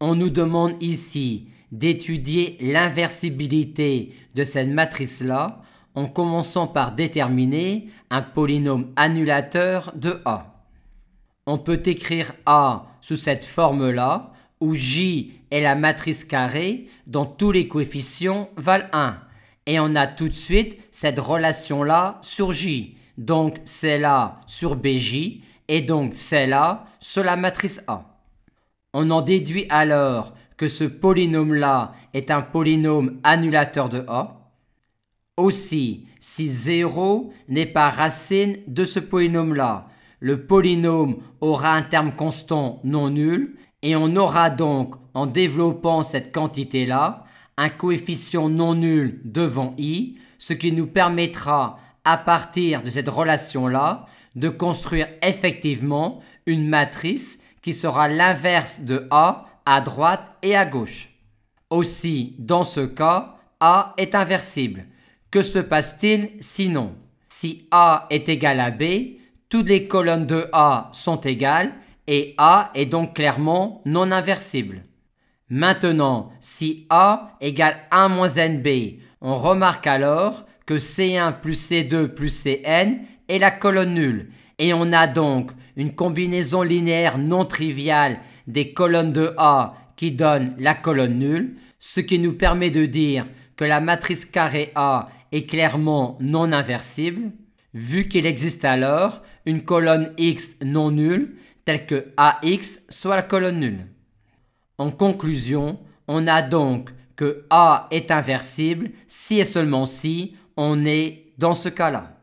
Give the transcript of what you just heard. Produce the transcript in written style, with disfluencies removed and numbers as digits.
On nous demande ici d'étudier l'inversibilité de cette matrice-là en commençant par déterminer un polynôme annulateur de A. On peut écrire A sous cette forme-là, où J est la matrice carrée dont tous les coefficients valent 1. Et on a tout de suite cette relation-là sur J. Donc c'est là sur BJ et donc c'est là sur la matrice A. On en déduit alors que ce polynôme-là est un polynôme annulateur de A. Aussi, si 0 n'est pas racine de ce polynôme-là, le polynôme aura un terme constant non nul et on aura donc, en développant cette quantité-là, un coefficient non nul devant i, ce qui nous permettra, à partir de cette relation-là, de construire effectivement une matrice qui sera l'inverse de A à droite et à gauche. Aussi, dans ce cas, A est inversible. Que se passe-t-il sinon? Si A est égal à B, toutes les colonnes de A sont égales et A est donc clairement non inversible. Maintenant, si A égale 1 moins NB, on remarque alors que C1 plus C2 plus Cn est la colonne nulle et on a donc une combinaison linéaire non triviale des colonnes de A qui donne la colonne nulle, ce qui nous permet de dire que la matrice carrée A est clairement non inversible, vu qu'il existe alors une colonne X non nulle, telle que AX soit la colonne nulle. En conclusion, on a donc que A est inversible si et seulement si on est dans ce cas-là.